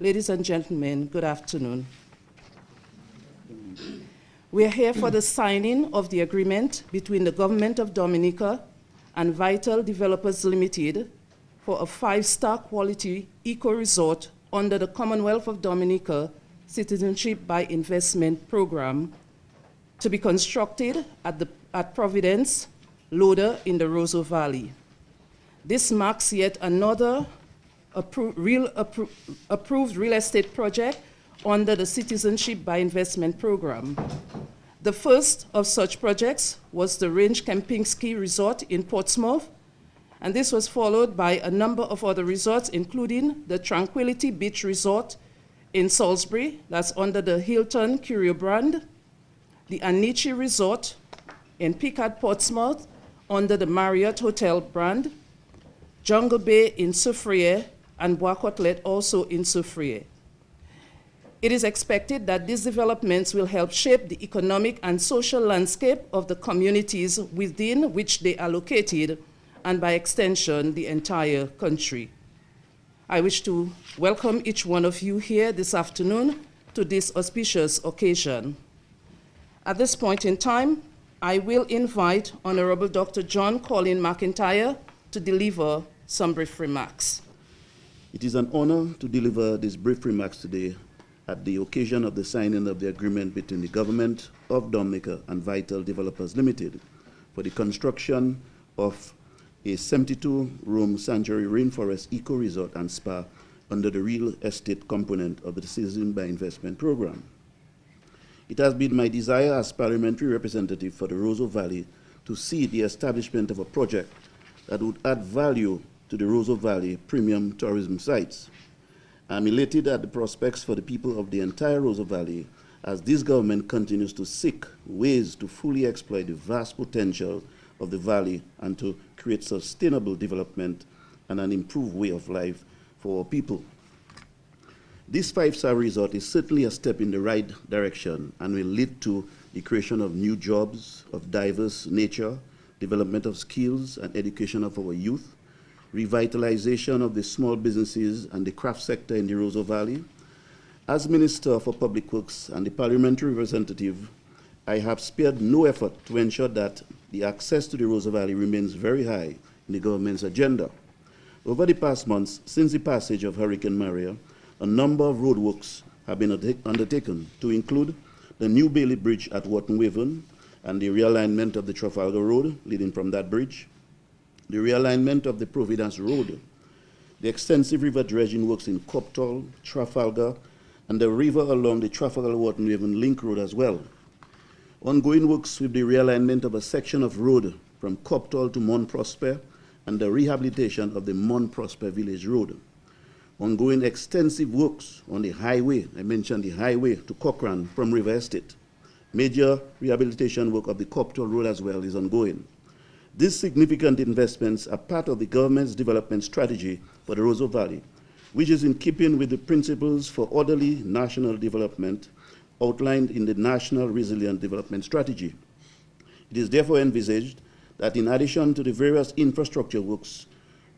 Ladies and gentlemen, good afternoon. We are here for the signing of the agreement between the Government of Dominica and Vital Developers Limited for a 5-star quality eco-resort under the Commonwealth of Dominica Citizenship by Investment Programme to be constructed at Providence, Laudat in the Roseau Valley. This marks yet another approved real estate project under the Citizenship by Investment Programme. The first of such projects was the Range Camping Ski Resort in Portsmouth, and this was followed by a number of other resorts, including the Tranquility Beach Resort in Salisbury, that's under the Hilton Curio brand, the Anichi Resort in Picard, Portsmouth, under the Marriott Hotel brand, Jungle Bay in Soufriere, and Bois Côtelet also in Soufriere. It is expected that these developments will help shape the economic and social landscape of the communities within which they are located, and by extension, the entire country. I wish to welcome each one of you here this afternoon to this auspicious occasion. At this point in time, I will invite Honorable Dr. John Colin McIntyre to deliver some brief remarks. It is an honor to deliver these brief remarks today at the occasion of the signing of the agreement between the Government of Dominica and Vital Developers Limited for the construction of a 72-room sanctuary rainforest eco-resort and spa under the real estate component of the Citizenship by Investment Programme. It has been my desire as parliamentary representative for the Roseau Valley to see the establishment of a project that would add value to the Roseau Valley premium tourism sites. I'm elated at the prospects for the people of the entire Roseau Valley as this government continues to seek ways to fully exploit the vast potential of the valley and to create sustainable development and an improved way of life for our people. This 5-star resort is certainly a step in the right direction and will lead to the creation of new jobs of diverse nature, development of skills and education of our youth, revitalization of the small businesses and the craft sector in the Roseau Valley. As Minister for Public Works and the parliamentary representative, I have spared no effort to ensure that the access to the Roseau Valley remains very high in the government's agenda. Over the past months, since the passage of Hurricane Maria, a number of roadworks have been undertaken to include the new Bailey Bridge at Wharton Waven and the realignment of the Trafalgar Road leading from that bridge, the realignment of the Providence Road, the extensive river dredging works in Copthall, Trafalgar, and the river along the Trafalgar-Wharton Waven Link Road as well. Ongoing works with the realignment of a section of road from Copthall to Mont Prosper and the rehabilitation of the Mont Prosper Village Road. Ongoing extensive works on the highway, I mentioned the highway to Cochrane from River Estate. Major rehabilitation work of the Copthall Road as well is ongoing. These significant investments are part of the government's development strategy for the Roseau Valley, which is in keeping with the principles for orderly national development outlined in the National Resilient Development Strategy. It is therefore envisaged that in addition to the various infrastructure works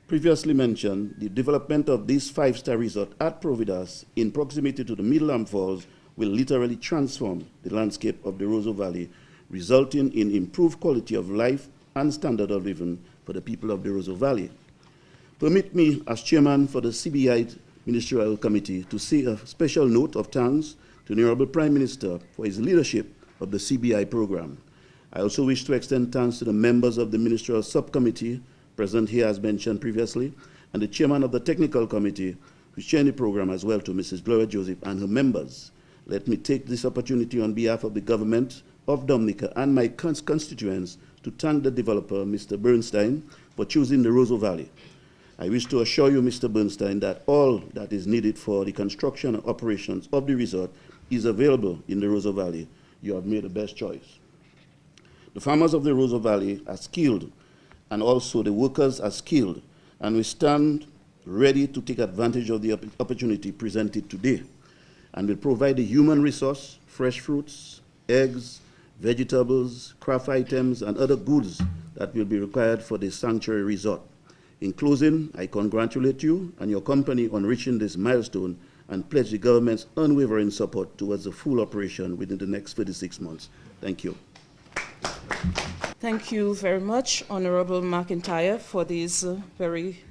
previously mentioned, the development of this 5-star resort at Providence in proximity to the Middle Arm Falls will literally transform the landscape of the Roseau Valley, resulting in improved quality of life and standard of living for the people of the Roseau Valley. Permit me, as chairman for the CBI Ministerial Committee, to say a special note of thanks to the Honorable Prime Minister for his leadership of the CBI program. I also wish to extend thanks to the members of the Ministerial Subcommittee, present here as mentioned previously, and the chairman of the Technical Committee, who chaired the program as well, to Mrs. Gloria Joseph and her members. Let me take this opportunity on behalf of the government of Dominica and my constituents to thank the developer, Mr. Bernstein, for choosing the Roseau Valley. I wish to assure you, Mr. Bernstein, that all that is needed for the construction and operations of the resort is available in the Roseau Valley. You have made the best choice. The farmers of the Roseau Valley are skilled, and also the workers are skilled, and we stand ready to take advantage of the opportunity presented today, and will provide the human resource, fresh fruits, eggs, vegetables, craft items, and other goods that will be required for the sanctuary resort. In closing, I congratulate you and your company on reaching this milestone and pledge the government's unwavering support towards the full operation within the next 36 months. Thank you. Thank you very much, Honorable McIntyre, for these very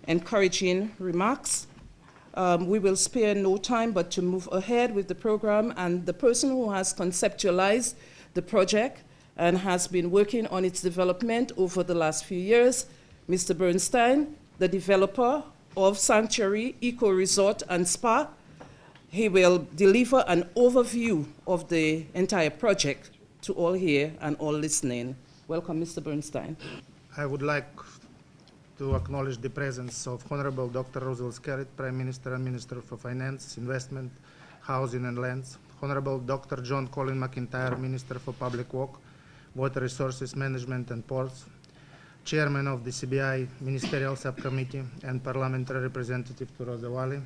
encouraging remarks. We will spare no time but to move ahead with the program, and the person who has conceptualized the project and has been working on its development over the last few years, Mr. Bernstein, the developer of Sanctuary Eco Resort and Spa. He will deliver an overview of the entire project to all here and all listening. Welcome, Mr. Bernstein. I would like to acknowledge the presence of Honorable Dr. Roseau, Prime Minister and Minister for Finance, Investment, Housing and Lands, Honorable Dr. John Colin McIntyre, Minister for Public Work, Water Resources Management and Ports, Chairman of the CBI Ministerial Subcommittee and Parliamentary Representative to Roseau Valley,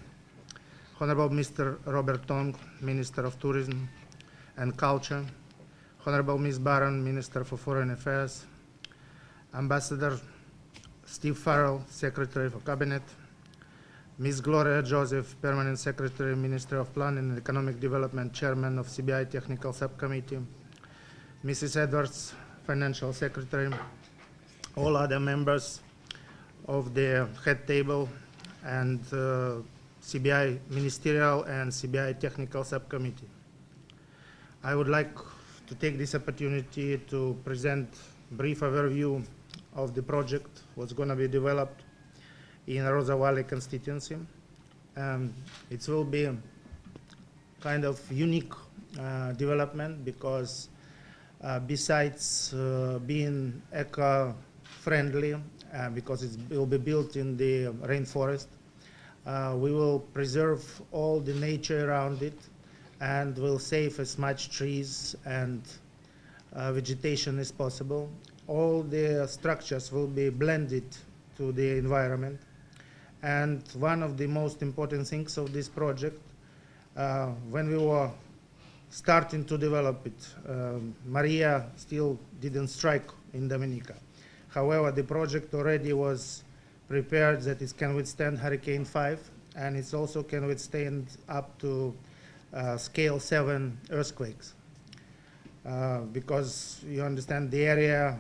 Honorable Mr. Robert Tong, Minister of Tourism and Culture, Honorable Ms. Barron, Minister for Foreign Affairs, Ambassador Steve Farrell, Secretary for Cabinet, Ms. Gloria Joseph, Permanent Secretary, Minister of Planning and Economic Development, Chairman of CBI Technical Subcommittee, Mrs. Edwards, Financial Secretary, all other members of the head table, and CBI Ministerial and CBI Technical Subcommittee. I would like to take this opportunity to present a brief overview of the project, what's going to be developed in Roseau Valley constituency. It will be a kind of unique development because besides being eco-friendly, because it will be built in the rainforest, we will preserve all the nature around it and will save as much trees and vegetation as possible. All the structures will be blended to the environment. And one of the most important things of this project, when we were starting to develop it, Maria still didn't strike in Dominica. However, the project already was prepared that it can withstand Hurricane 5, and it also can withstand up to scale 7 earthquakes. Because you understand the area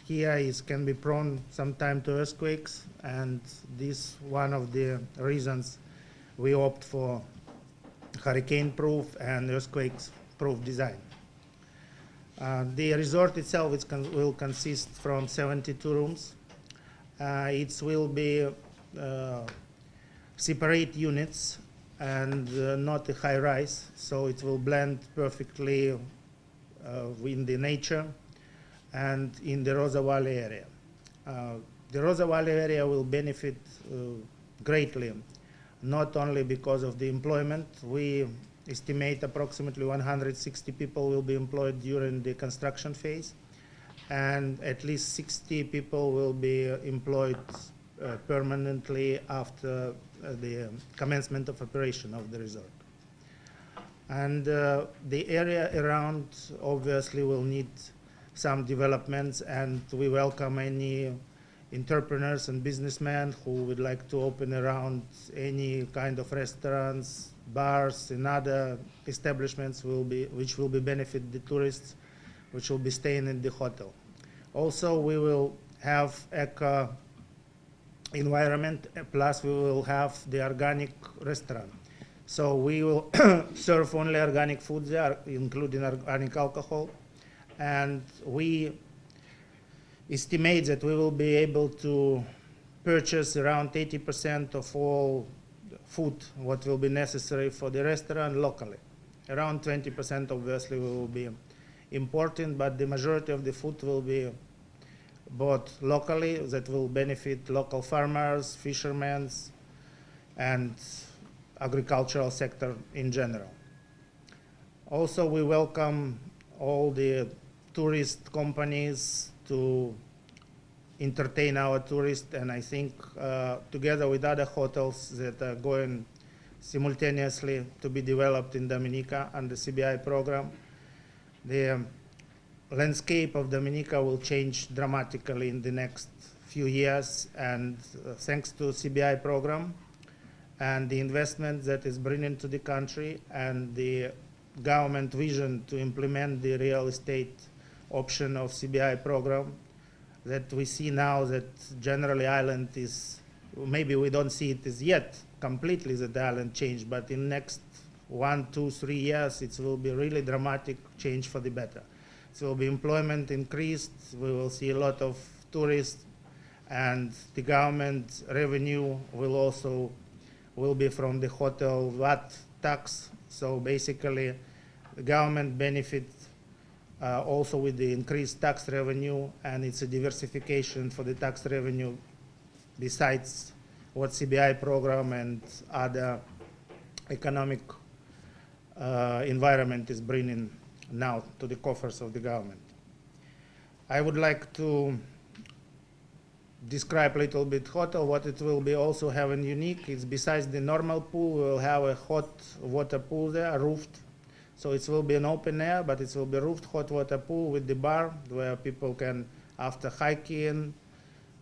here can be prone sometime to earthquakes, and this one of the reasons we opt for hurricane-proof and earthquake-proof design. The resort itself will consist from 72 rooms. It will be separate units and not a high-rise, so it will blend perfectly in the nature and in the Roseau Valley area. The Roseau Valley area will benefit greatly, not only because of the employment. We estimate approximately 160 people will be employed during the construction phase, and at least 60 people will be employed permanently after the commencement of operation of the resort. And the area around obviously will need some developments, and we welcome any entrepreneurs and businessmen who would like to open around any kind of restaurants, bars, and other establishments which will be benefit the tourists which will be staying in the hotel. Also, we will have eco environment, plus we will have the organic restaurant. So we will serve only organic food there, including organic alcohol. And we estimate that we will be able to purchase around 80% of all food, what will be necessary for the restaurant locally. Around 20% obviously will be imported, but the majority of the food will be bought locally. That will benefit local farmers, fishermen, and agricultural sector in general. Also, we welcome all the tourist companies to entertain our tourists, and I think together with other hotels that are going simultaneously to be developed in Dominica under the CBI program, the landscape of Dominica will change dramatically in the next few years, and thanks to CBI program, and the investment that is bringing to the country and the government vision to implement the real estate option of CBI program, that we see now that generally island is, maybe we don't see it as yet completely that the island changed, but in next 1, 2, 3 years it will be really dramatic change for the better. So will be employment increased, we will see a lot of tourists, and the government revenue will be from the hotel VAT tax. So basically the government benefits also with the increased tax revenue, and it's a diversification for the tax revenue besides what CBI program and other economic environment is bringing now to the coffers of the government. I would like to describe a little bit hotel, what it will be also having unique is besides the normal pool, we will have a hot water pool there, roofed. So it will be an open air, but it will be roofed hot water pool with the bar where people can, after hiking,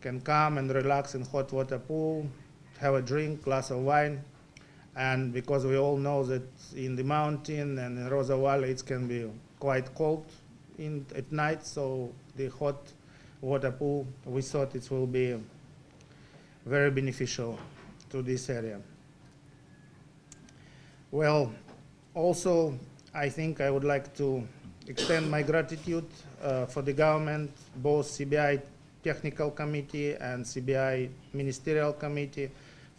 can come and relax in hot water pool, have a drink, glass of wine. And because we all know that in the mountain and in Roseau Valley it can be quite cold at night, so the hot water pool, we thought it will be very beneficial to this area. Well, also I think I would like to extend my gratitude for the government, both CBI Technical Committee and CBI Ministerial Committee,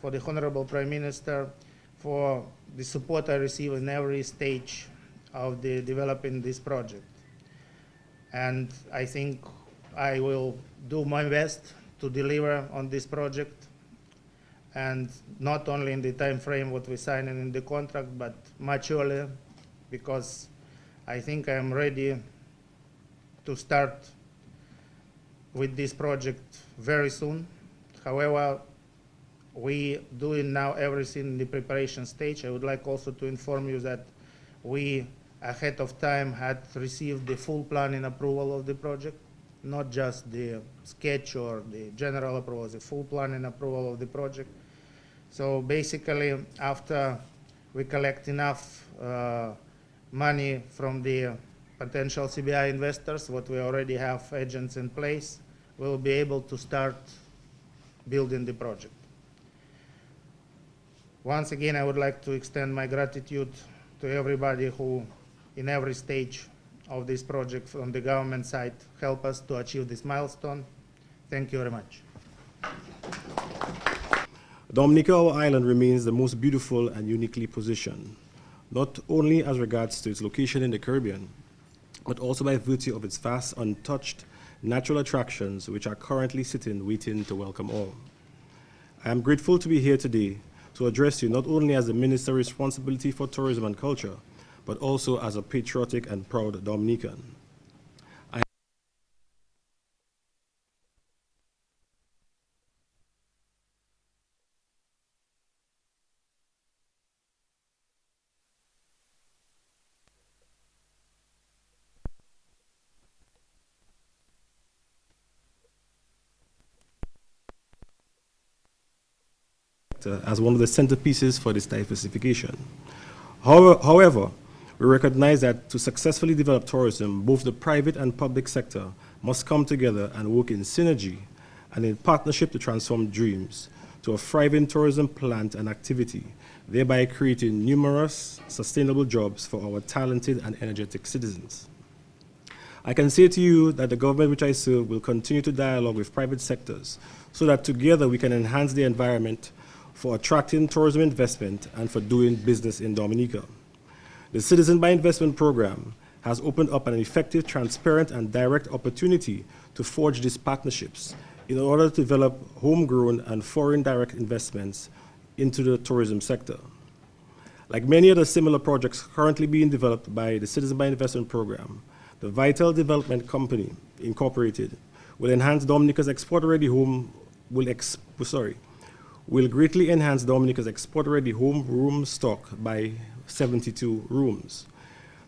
for the Honorable Prime Minister, for the support I receive in every stage of the developing this project. And I think I will do my best to deliver on this project, and not only in the time frame what we signed in the contract, but much earlier, because I think I am ready to start with this project very soon. However, we doing now everything in the preparation stage. I would like also to inform you that we ahead of time had received the full planning approval of the project, not just the sketch or the general approval, the full planning approval of the project. So basically, after we collect enough money from the potential CBI investors, what we already have agents in place, we'll be able to start building the project. Once again, I would like to extend my gratitude to everybody who, in every stage of this project from the government side, help us to achieve this milestone. Thank you very much. Dominica, our island, remains the most beautiful and uniquely positioned, not only as regards to its location in the Caribbean, but also by virtue of its vast, untouched natural attractions which are currently sitting waiting to welcome all. I am grateful to be here today to address you not only as the Minister responsible for tourism and culture, but also as a patriotic and proud Dominican. As one of the centerpieces for this diversification. However, we recognize that to successfully develop tourism, both the private and public sector must come together and work in synergy and in partnership to transform dreams to a thriving tourism plant and activity, thereby creating numerous sustainable jobs for our talented and energetic citizens. I can say to you that the government which I serve will continue to dialogue with private sectors so that together we can enhance the environment for attracting tourism investment and for doing business in Dominica. The Citizenship By Investment Programme has opened up an effective, transparent, and direct opportunity to forge these partnerships in order to develop homegrown and foreign direct investments into the tourism sector. Like many other similar projects currently being developed by the Citizenship By Investment Programme, the Vital Development Company, Incorporated, will enhance Dominica's export-ready home, will greatly enhance Dominica's export-ready home room stock by 72 rooms.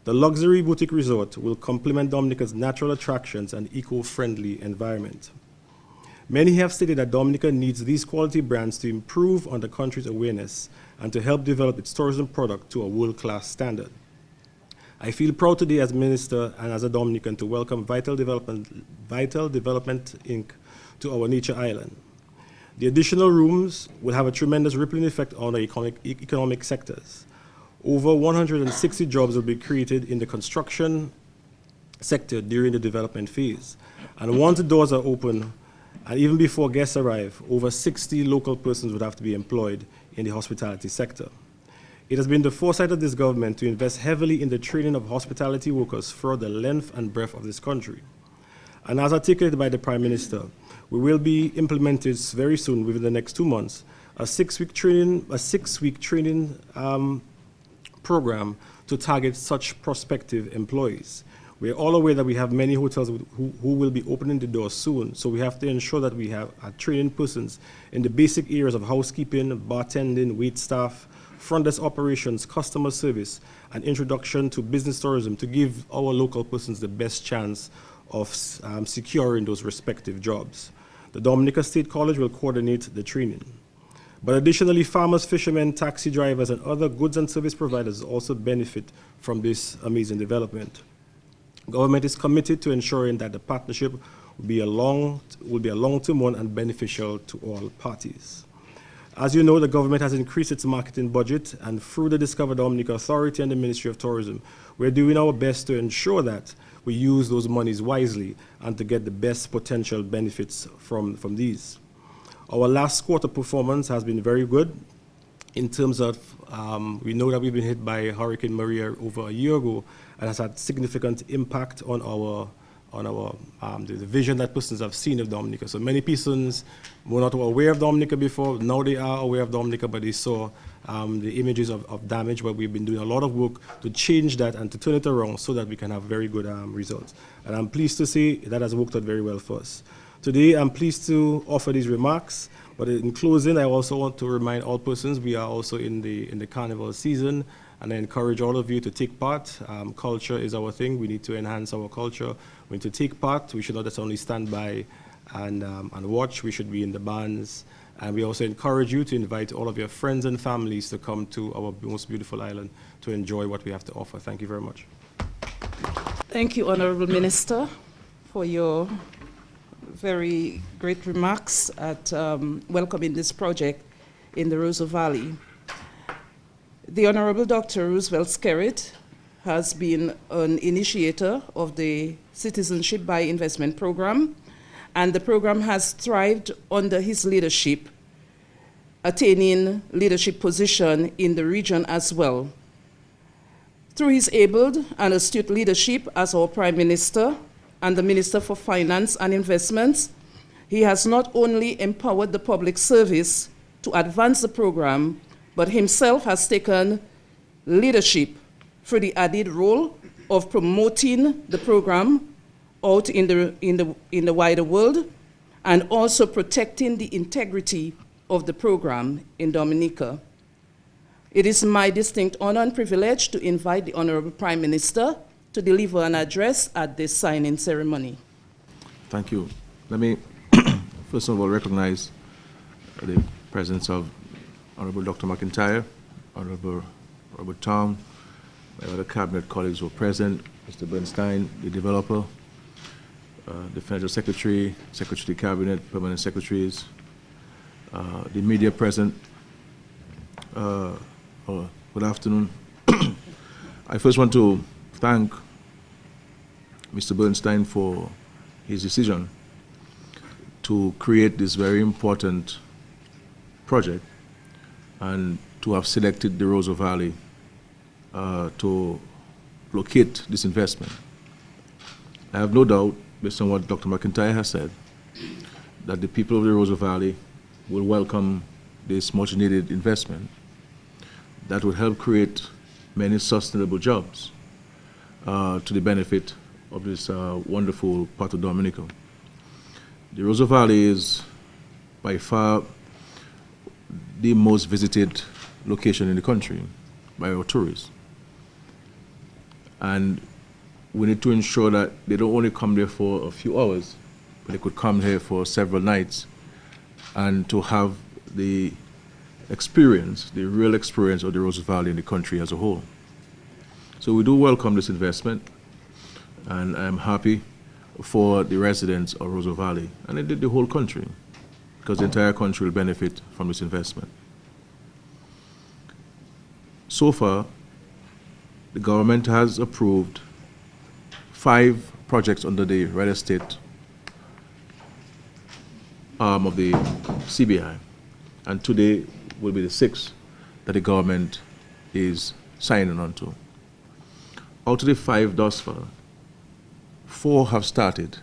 The luxury boutique resort will complement Dominica's natural attractions and eco-friendly environment. Many have stated that Dominica needs these quality brands to improve on the country's awareness and to help develop its tourism product to a world-class standard. I feel proud today as Minister and as a Dominican to welcome Vital Development Inc. to our nature island. The additional rooms will have a tremendous rippling effect on the economic sectors. Over 160 jobs will be created in the construction sector during the development phase. And once the doors are open, and even before guests arrive, over 60 local persons would have to be employed in the hospitality sector. It has been the foresight of this government to invest heavily in the training of hospitality workers throughout the length and breadth of this country. And as articulated by the Prime Minister, we will be implemented very soon, within the next 2 months, a six-week training program to target such prospective employees. We're all aware that we have many hotels who will be opening the doors soon, so we have to ensure that we have training persons in the basic areas of housekeeping, bartending, wait staff, front desk operations, customer service, and introduction to business tourism to give our local persons the best chance of securing those respective jobs. The Dominica State College will coordinate the training. But additionally, farmers, fishermen, taxi drivers, and other goods and service providers also benefit from this amazing development. Government is committed to ensuring that the partnership will be a long-term one and beneficial to all parties. As you know, the government has increased its marketing budget, and through the Discover Dominica Authority and the Ministry of Tourism, we're doing our best to ensure that we use those monies wisely and to get the best potential benefits from these. Our last quarter performance has been very good in terms of, we know that we've been hit by Hurricane Maria over a year ago, and has had significant impact on the vision that persons have seen of Dominica. So many persons were not aware of Dominica before. Now they are aware of Dominica, but they saw the images of damage, but we've been doing a lot of work to change that and to turn it around so that we can have very good results. And I'm pleased to say that has worked out very well for us. Today, I'm pleased to offer these remarks, but in closing, I also want to remind all persons we are also in the carnival season, and I encourage all of you to take part. Culture is our thing. We need to enhance our culture. We need to take part. We should not just only stand by and watch. We should be in the bands. And we also encourage you to invite all of your friends and families to come to our most beautiful island to enjoy what we have to offer. Thank you very much. Thank you, Honorable Minister, for your very great remarks at welcoming this project in the Roseau Valley. The Honorable Dr. Roosevelt Skerritt has been an initiator of the Citizenship By Investment Programme, and the program has thrived under his leadership, attaining leadership position in the region as well. Through his able and astute leadership as our Prime Minister and the Minister for Finance and Investments, he has not only empowered the public service to advance the program, but himself has taken leadership for the added role of promoting the program out in the wider world, and also protecting the integrity of the program in Dominica. It is my distinct honor and privilege to invite the Honorable Prime Minister to deliver an address at this signing ceremony. Thank you. Let me first of all recognize the presence of Honorable Dr. McIntyre, Honorable Robert Tom, my other cabinet colleagues were present, Mr. Bernstein, the developer, the Federal Secretary, Secretary of the Cabinet, Permanent Secretaries, the media present. Good afternoon. I first want to thank Mr. Bernstein for his decision to create this very important project and to have selected the Roseau Valley to locate this investment. I have no doubt, based on what Dr. McIntyre has said, that the people of the Roseau Valley will welcome this much-needed investment that will help create many sustainable jobs to the benefit of this wonderful part of Dominica. The Roseau Valley is by far the most visited location in the country by our tourists. And we need to ensure that they don't only come there for a few hours, they could come here for several nights and to have the experience, the real experience of the Roseau Valley and the country as a whole. So we do welcome this investment, and I'm happy for the residents of Roseau Valley, and indeed the whole country, because the entire country will benefit from this investment. So far, the government has approved 5 projects under the real estate arm of the CBI, and today will be the 6th that the government is signing on to. Out of the 5 thus far, 4 have started,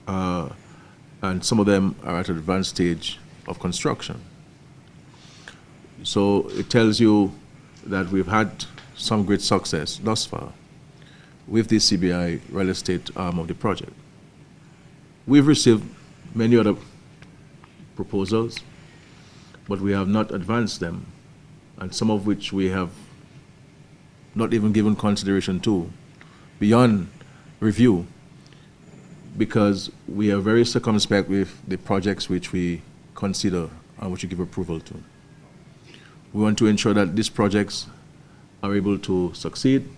and some of them are at an advanced stage of construction. So it tells you that we've had some great success thus far with the CBI real estate arm of the project. We've received many other proposals, but we have not advanced them, and some of which we have not even given consideration to, beyond review, because we are very circumspect with the projects which we consider and which we give approval to. We want to ensure that these projects are able to succeed,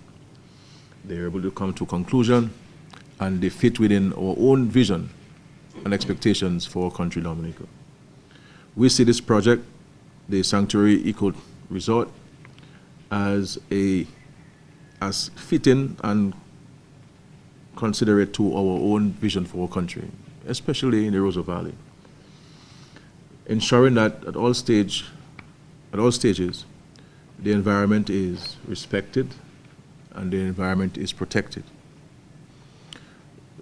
they're able to come to conclusion, and they fit within our own vision and expectations for our country, Dominica. We see this project, the Sanctuary Eco Resort, as fitting and considerate to our own vision for our country, especially in the Roseau Valley. Ensuring that at all stages, the environment is respected and the environment is protected.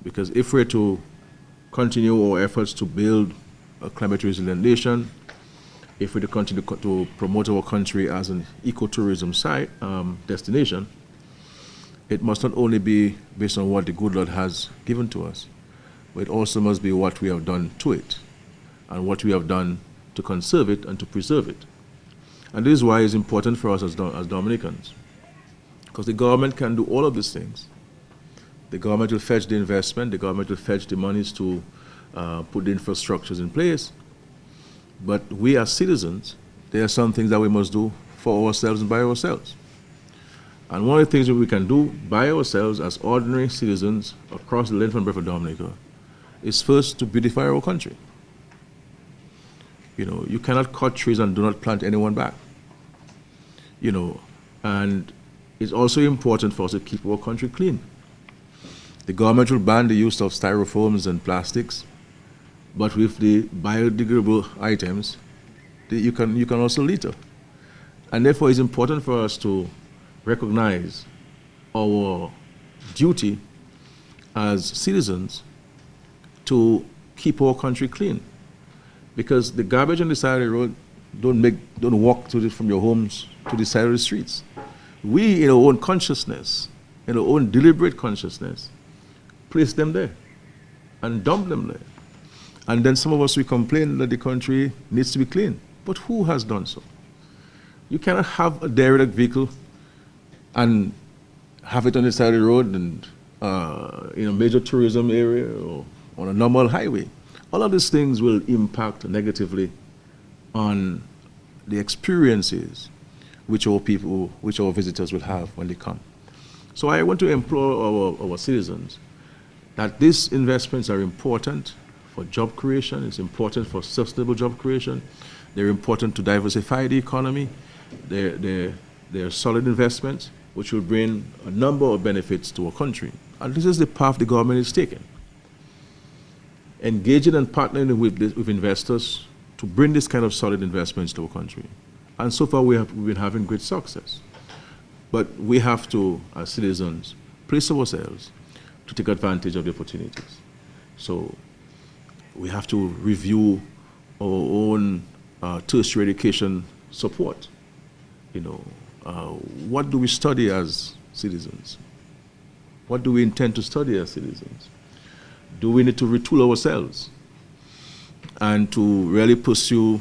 Because if we're to continue our efforts to build a climate resilient nation, if we're to continue to promote our country as an ecotourism site, destination, it must not only be based on what the good Lord has given to us, but it also must be what we have done to it and what we have done to conserve it and to preserve it. And this is why it's important for us as Dominicans, because the government can do all of these things. The government will fetch the investment, the government will fetch the monies to put the infrastructures in place, but we as citizens, there are some things that we must do for ourselves and by ourselves. And one of the things that we can do by ourselves as ordinary citizens across the length and breadth of Dominica is first to beautify our country. You know, you cannot cut trees and do not plant anyone back. You know, and it's also important for us to keep our country clean. The government will ban the use of styrofoams and plastics, but with the biodegradable items, you can also litter. And therefore, it's important for us to recognize our duty as citizens to keep our country clean. Because the garbage on the side of the road don't walk from your homes to the side of the streets. We, in our own consciousness, in our own deliberate consciousness, place them there and dump them there. And then some of us, we complain that the country needs to be clean. But who has done so? You cannot have a derelict vehicle and have it on the side of the road and in a major tourism area or on a normal highway. All of these things will impact negatively on the experiences which our visitors will have when they come. So I want to implore our citizens that these investments are important for job creation, it's important for sustainable job creation, they're important to diversify the economy, they're solid investments which will bring a number of benefits to our country. And this is the path the government is taking. Engaging and partnering with investors to bring this kind of solid investments to our country. And so far we've been having great success. But we have to, as citizens, place ourselves to take advantage of the opportunities. So we have to review our own tertiary education support. You know, what do we study as citizens? What do we intend to study as citizens? Do we need to retool ourselves and to really pursue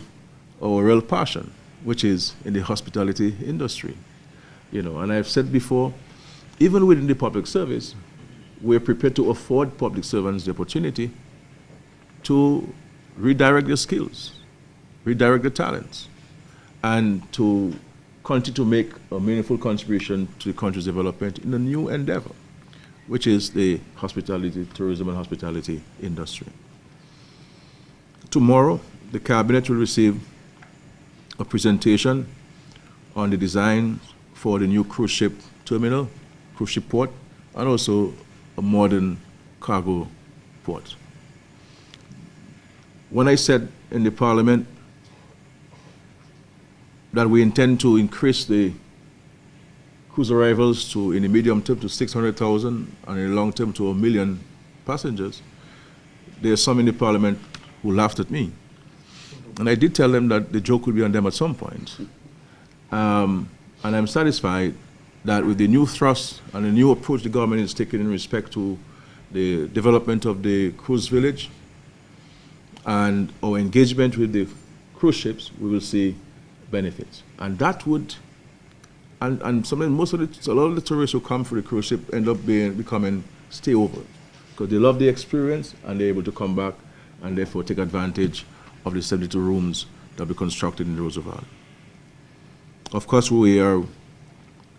our real passion, which is in the hospitality industry? You know, and I've said before, even within the public service, we're prepared to afford public servants the opportunity to redirect their skills, redirect their talents, and to continue to make a meaningful contribution to the country's development in a new endeavor, which is the hospitality, tourism and hospitality industry. Tomorrow, the Cabinet will receive a presentation on the design for the new cruise ship terminal, cruise ship port, and also a modern cargo port. When I said in the Parliament that we intend to increase the cruise arrivals to, in the medium term, to 600,000 and in the long term to 1 million passengers, there are some in the Parliament who laughed at me. And I did tell them that the joke would be on them at some point. And I'm satisfied that with the new thrust and the new approach the government is taking in respect to the development of the cruise village and our engagement with the cruise ships, we will see benefits. And that would, and something, a lot of the tourists who come for the cruise ship end up becoming stayover, because they love the experience and they're able to come back and therefore take advantage of the 72 rooms that will be constructed in the Roseau. Of course, we are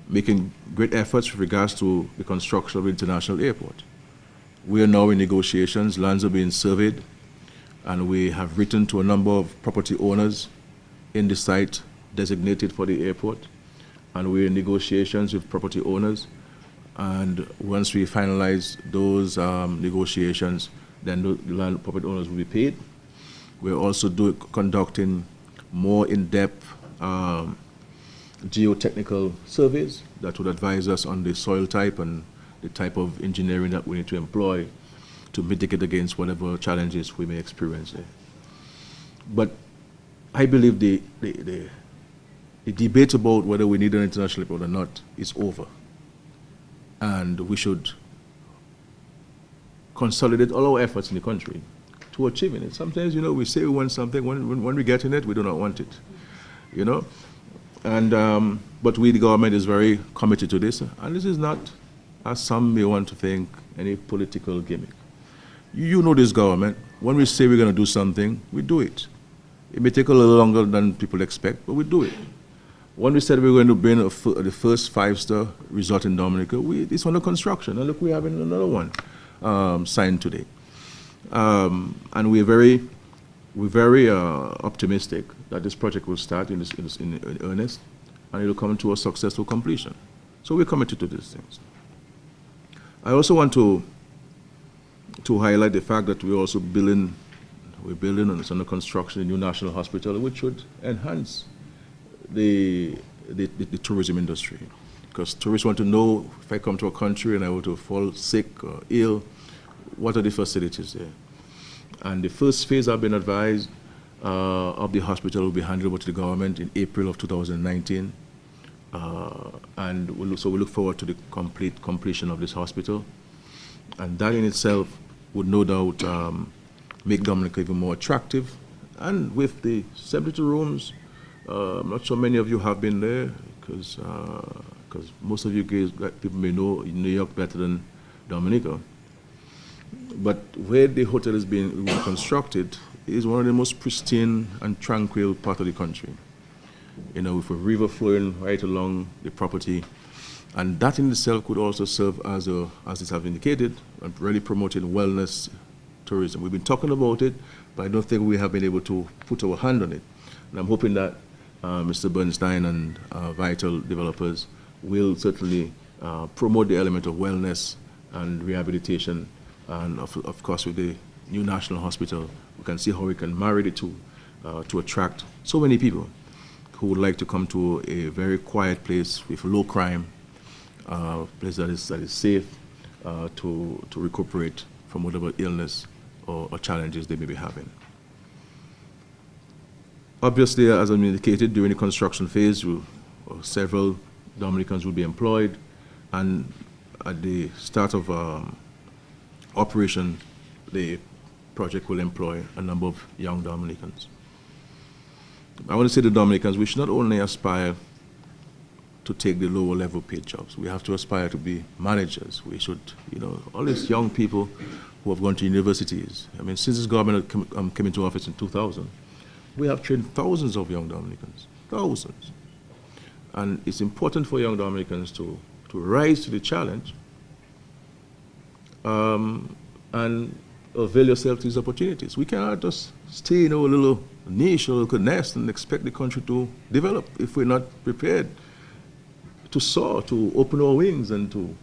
making great efforts with regards to the construction of the international airport. We are now in negotiations, lands are being surveyed, and we have written to a number of property owners in the site designated for the airport, and we're in negotiations with property owners, and once we finalize those negotiations, then the land property owners will be paid. We're also conducting more in-depth geotechnical surveys that would advise us on the soil type and the type of engineering that we need to employ to mitigate against whatever challenges we may experience there. But I believe the debate about whether we need an international airport or not is over. And we should consolidate all our efforts in the country to achieving it. Sometimes, we say we want something, when we get in it, we do not want it, And, but we, the government, is very committed to this. And this is not, as some may want to think, any political gimmick. You know this government. When we say we're going to do something, we do it. It may take a little longer than people expect, but we do it. When we said we were going to bring the first 5-star resort in Dominica, it's under construction. And look, we're having another one signed today. And we're very optimistic that this project will start in earnest, and it will come to a successful completion. So we're committed to these things. I also want to highlight the fact that we're also building, and it's under construction, a new national hospital, which would enhance the tourism industry. Because tourists want to know, if I come to a country and I were to fall sick or ill, what are the facilities there? And the first phase, I've been advised, of the hospital will be handed over to the government in April of 2019. And we look forward to the completion of this hospital. And that in itself would no doubt make Dominica even more attractive. And with the 72 rooms, I'm not sure many of you have been there, because most of you guys, people may know New York better than Dominica. But where the hotel is being constructed is one of the most pristine and tranquil part of the country. With a river flowing right along the property. And that in itself could also serve as it has indicated, really promoting wellness tourism. We've been talking about it, but I don't think we have been able to put our hand on it. And I'm hoping that Mr. Bernstein and Vital developers will certainly promote the element of wellness and rehabilitation. And of course, with the new national hospital, we can see how we can marry the two to attract so many people who would like to come to a very quiet place with low crime, place that is safe to recuperate from whatever illness or challenges they may be having. Obviously, as I indicated, during the construction phase, several Dominicans will be employed, and at the start of operation, the project will employ a number of young Dominicans. I want to say to Dominicans, we should not only aspire to take the lower level paid jobs. We have to aspire to be managers. We should, all these young people who have gone to universities. I mean, since this government came into office in 2000, we have trained thousands of young Dominicans, thousands. And it's important for young Dominicans to rise to the challenge and avail yourself to these opportunities. We cannot just stay in our little niche or little nest and expect the country to develop if we're not prepared to soar, to open our wings and to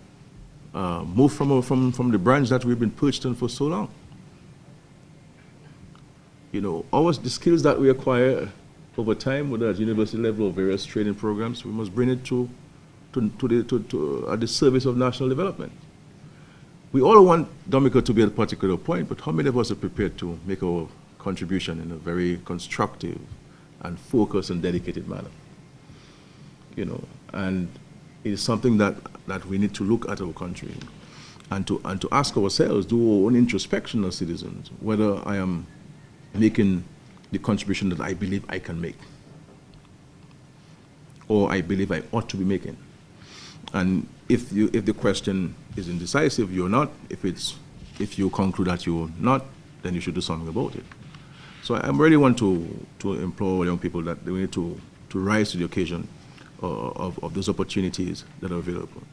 move from the branch that we've been perched on for so long. The skills that we acquire over time, whether at university level or various training programs, we must bring it at the service of national development. We all want Dominica to be at a particular point, but how many of us are prepared to make our contribution in a very constructive and focused and dedicated manner? And it is something that we need to look at our country and to ask ourselves, do our own introspection as citizens, whether I am making the contribution that I believe I can make, or I believe I ought to be making. And if the question is indecisive, you're not. If you conclude that you're not, then you should do something about it. So I really want to implore young people that they need to rise to the occasion of those opportunities that are available.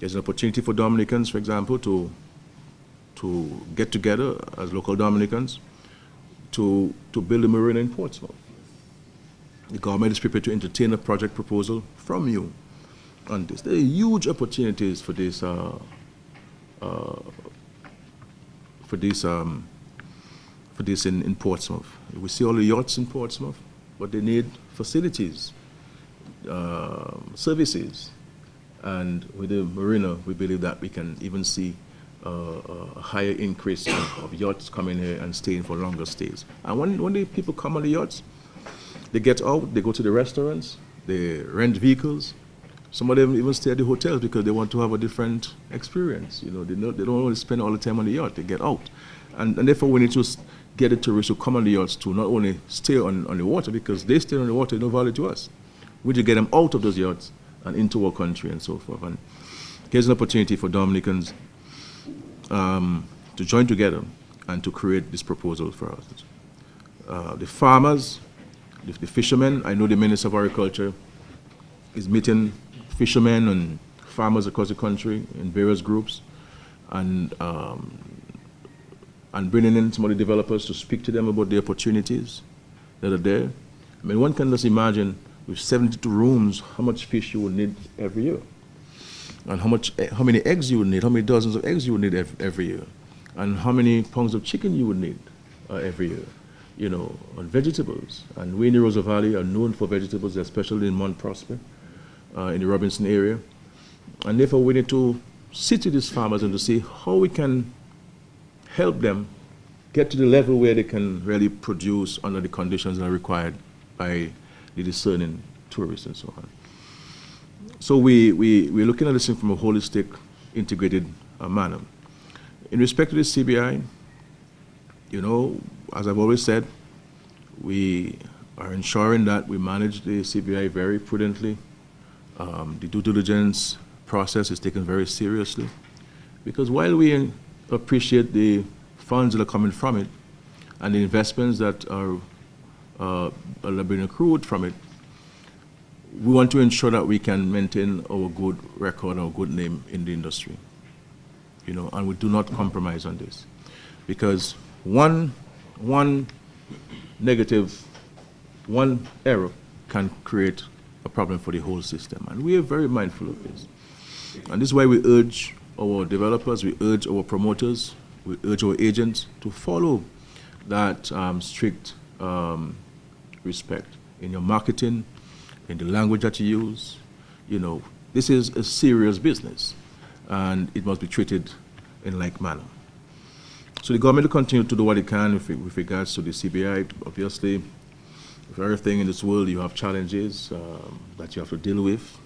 There's an opportunity for Dominicans, for example, to get together as local Dominicans to build a marina in Portsmouth. The government is prepared to entertain a project proposal from you on this. There are huge opportunities for this in Portsmouth. We see all the yachts in Portsmouth, but they need facilities, services, and with the marina, we believe that we can even see a higher increase of yachts coming here and staying for longer stays. And when the people come on the yachts, they get out, they go to the restaurants, they rent vehicles. Some of them even stay at the hotels because they want to have a different experience. They don't want to spend all the time on the yacht. They get out, and therefore we need to get the tourists who come on the yachts to not only stay on the water, because they stay on the water, no value to us. We need to get them out of those yachts and into our country and so forth. And here's an opportunity for Dominicans to join together and to create this proposal for us. The farmers, the fishermen, I know the Minister of Agriculture is meeting fishermen and farmers across the country in various groups and bringing in some of the developers to speak to them about the opportunities that are there. I mean, one can just imagine with 72 rooms how much fish you will need every year, and how many eggs you would need, how many dozens of eggs you would need every year, and how many pounds of chicken you would need every year, and vegetables. And we in the Roseau Valley are known for vegetables, especially in Mount Prosper, in the Robinson area. And therefore we need to sit with these farmers and to see how we can help them get to the level where they can really produce under the conditions that are required by the discerning tourists and so on. So we're looking at this thing from a holistic, integrated manner. In respect to the CBI, as I've always said, we are ensuring that we manage the CBI very prudently. The due diligence process is taken very seriously, because while we appreciate the funds that are coming from it and the investments that are being accrued from it, we want to ensure that we can maintain our good record, our good name in the industry, and we do not compromise on this, because one error can create a problem for the whole system, and we are very mindful of this. And this is why we urge our developers, we urge our promoters, we urge our agents to follow that strict respect in your marketing, in the language that you use. This is a serious business, and it must be treated in like manner. So the government will continue to do what it can with regards to the CBI. Obviously, with everything in this world, you have challenges that you have to deal with.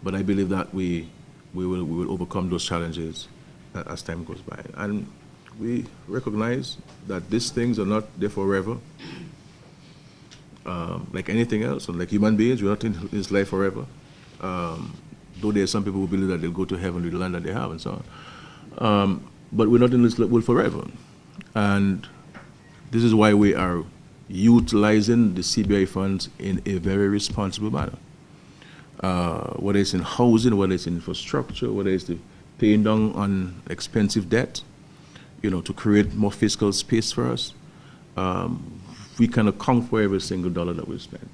But I believe that we will overcome those challenges as time goes by. And we recognize that these things are not there forever. like anything else, and like human beings, we're not in this life forever. Though there are some people who believe that they'll go to heaven with the land that they have and so on. But we're not in this world forever. And this is why we are utilizing the CBI funds in a very responsible manner. Whether it's in housing, whether it's in infrastructure, whether it's the paying down on expensive debt, to create more fiscal space for us. We can account for every single dollar that we spend.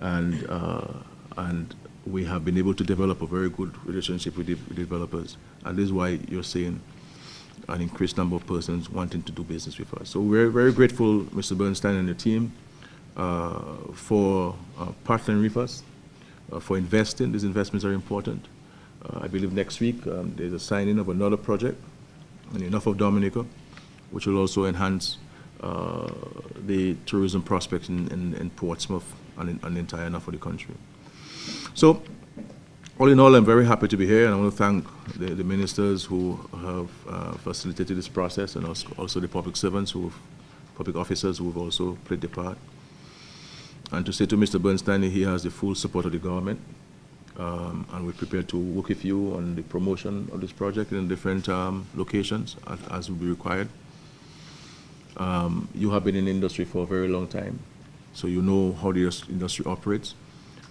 And we have been able to develop a very good relationship with the developers. And this is why you're seeing an increased number of persons wanting to do business with us. So we're very grateful, Mr. Bernstein and the team, for partnering with us, for investing. These investments are important. I believe next week there's a signing of another project, enough of Dominica, which will also enhance the tourism prospects in Portsmouth and the entire north of the country. So, all in all, I'm very happy to be here, and I want to thank the ministers who have facilitated this process, and also the public servants, public officers who have also played their part. And to say to Mr. Bernstein, he has the full support of the government, and we're prepared to work with you on the promotion of this project in different locations as will be required. You have been in the industry for a very long time, so you know how the industry operates,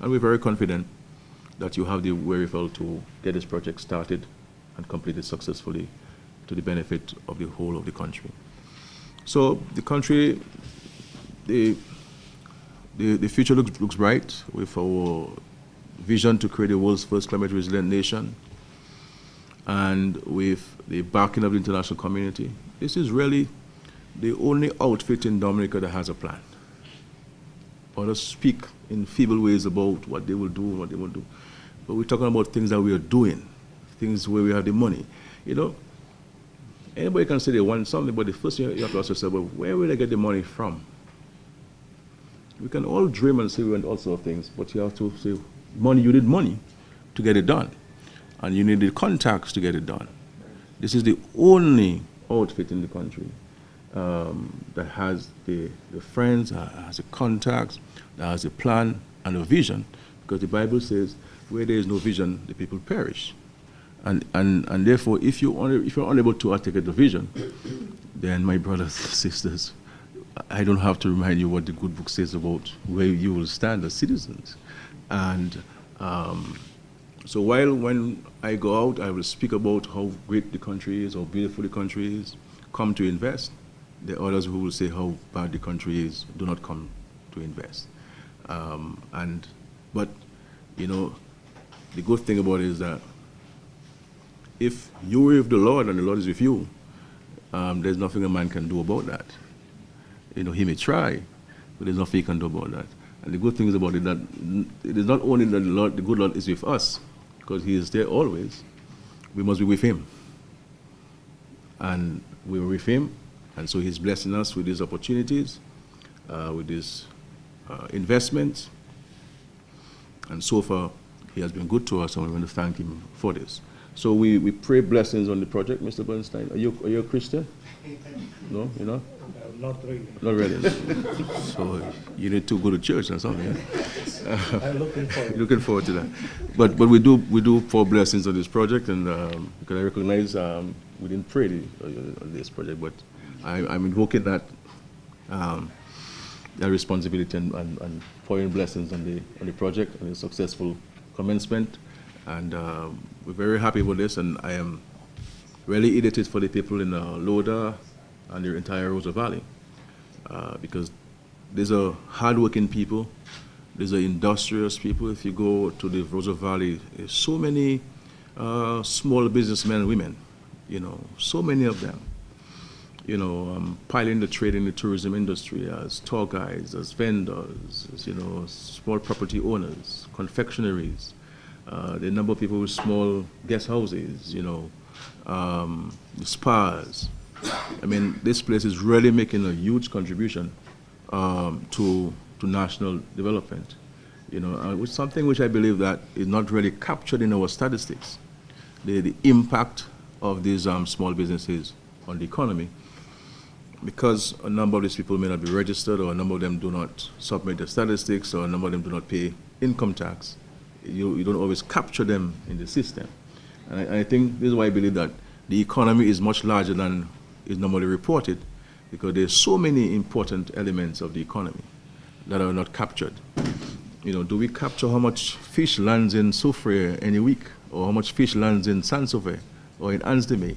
and we're very confident that you have the wherewithal to get this project started and completed successfully to the benefit of the whole of the country. So the country, the future looks bright with our vision to create the world's first climate resilient nation, and with the backing of the international community. This is really the only outfit in Dominica that has a plan. Others speak in feeble ways about what they will do and what they won't do. But we're talking about things that we are doing, things where we have the money. Anybody can say they want something, but the first thing you have to ask yourself, well, where will I get the money from? We can all dream and say we want all sorts of things, but you have to say, you need money to get it done. And you need the contacts to get it done. This is the only outfit in the country that has the friends, has the contacts, that has a plan and a vision, because the Bible says, where there is no vision, the people perish. And therefore, if you're unable to articulate the vision, then my brothers and sisters, I don't have to remind you what the good book says about where you will stand as citizens. And so when I go out, I will speak about how great the country is, how beautiful the country is, come to invest. There are others who will say how bad the country is, do not come to invest. But the good thing about it is that if you're with the Lord and the Lord is with you, there's nothing a man can do about that. He may try, but there's nothing he can do about that. And the good thing is about it that it is not only that the good Lord is with us, because he is there always, we must be with him. And we're with him, and so he's blessing us with these opportunities, with these investments. And so far, he has been good to us, and we want to thank him for this. So we pray blessings on the project, Mr. Bernstein. Are you a Christian? No, you're not? Not really. Not really. So you need to go to church or something. I'm looking forward to that. But we do pour blessings on this project, and because I recognize we didn't pray on this project, but I'm invoking that responsibility and pouring blessings on the project and the successful commencement. And we're very happy with this, and I am really elated for the people in Laudat and the entire Roseau Valley, because these are hardworking people, these are industrious people. If you go to the Roseau Valley, there's so many small businessmen and women, so many of them, piling the trade in the tourism industry as tour guides, as vendors, as, small property owners, confectionaries, the number of people with small guest houses, the spas. I mean, this place is really making a huge contribution to national development, which is something which I believe that is not really captured in our statistics, the impact of these small businesses on the economy. because a number of these people may not be registered, or a number of them do not submit the statistics, or a number of them do not pay income tax, you don't always capture them in the system. And I think this is why I believe that the economy is much larger than is normally reported, because there's so many important elements of the economy that are not captured. Do we capture how much fish lands in Soufriere any week, or how much fish lands in Saint-Sauveur, or in Ansdeme,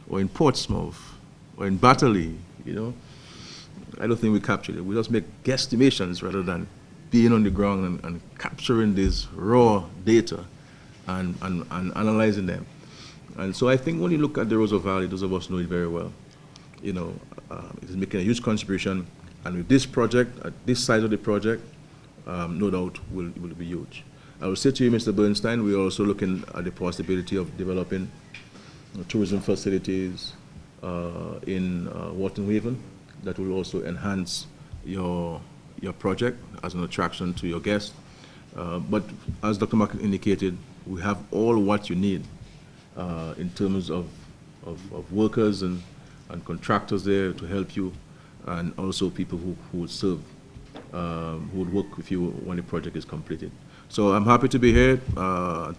or in Portsmouth, or in Batterley? I don't think we capture it. We just make guesstimations rather than being on the ground and capturing this raw data and analyzing them. And so I think when you look at the Roseau Valley, those of us know it very well. It is making a huge contribution, and with this project, at this size of the project, no doubt will be huge. I will say to you, Mr. Bernstein, we are also looking at the possibility of developing tourism facilities in Wharton Haven that will also enhance your project as an attraction to your guests. But as Dr. Mark indicated, we have all what you need in terms of workers and contractors there to help you, and also people who would serve, who would work with you when the project is completed. So I'm happy to be here.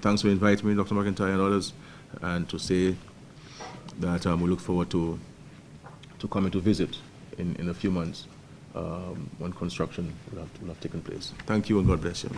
Thanks for inviting me, Dr. McIntyre and others, and to say that we look forward to coming to visit in a few months when construction will have taken place. Thank you, and God bless you.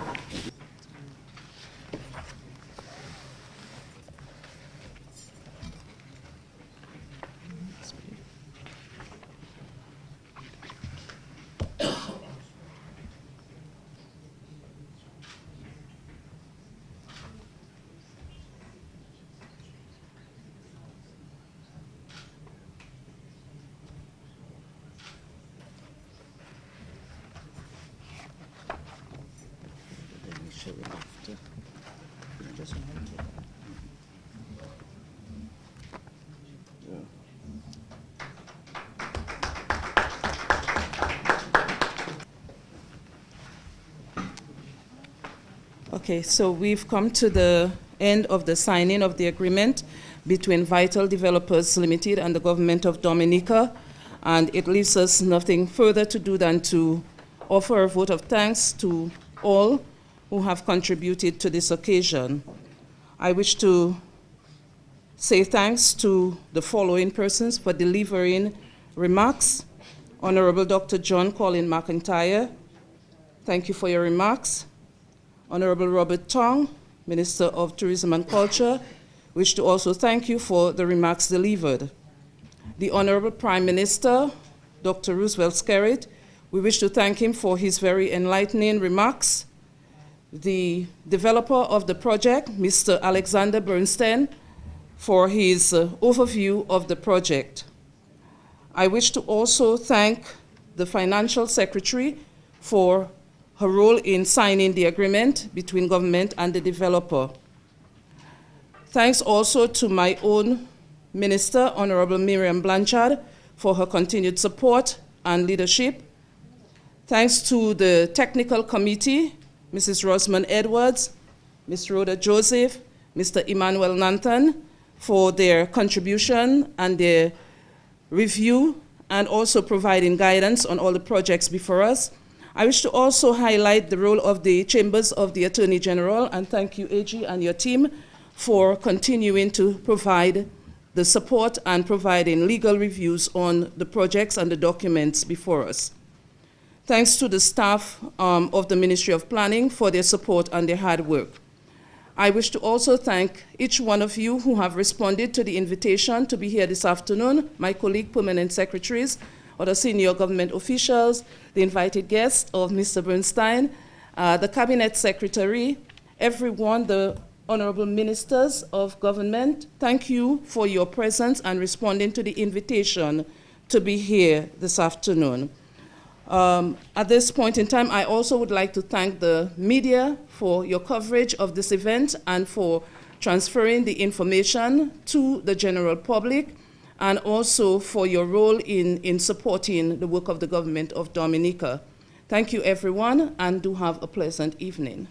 Okay, so we've come to the end of the signing of the agreement between Vital Developers Limited and the government of Dominica, and it leaves us nothing further to do than to offer a vote of thanks to all who have contributed to this occasion. I wish to say thanks to the following persons for delivering remarks. Honorable Dr. John Colin McIntyre, thank you for your remarks. Honorable Robert Tong, Minister of Tourism and Culture, wish to also thank you for the remarks delivered. The Honorable Prime Minister, Dr. Roosevelt Skerrit, we wish to thank him for his very enlightening remarks. The developer of the project, Mr. Alexander Bernstein, for his overview of the project. I wish to also thank the Financial Secretary for her role in signing the agreement between government and the developer. Thanks also to my own Minister, Honorable Miriam Blanchard, for her continued support and leadership. Thanks to the technical committee, Mrs. Rosamond Edwards, Ms. Rhoda Joseph, Mr. Emmanuel Nathan, for their contribution and their review, and also providing guidance on all the projects before us. I wish to also highlight the role of the Chambers of the Attorney General, and thank you, AG, and your team for continuing to provide the support and providing legal reviews on the projects and the documents before us. Thanks to the staff of the Ministry of Planning for their support and their hard work. I wish to also thank each one of you who have responded to the invitation to be here this afternoon, my colleague, permanent secretaries, other senior government officials, the invited guests of Mr. Bernstein, the cabinet secretary, everyone, the honorable ministers of government. Thank you for your presence and responding to the invitation to be here this afternoon. At this point in time, I also would like to thank the media for your coverage of this event and for transferring the information to the general public, and also for your role in supporting the work of the government of Dominica. Thank you, everyone, and do have a pleasant evening.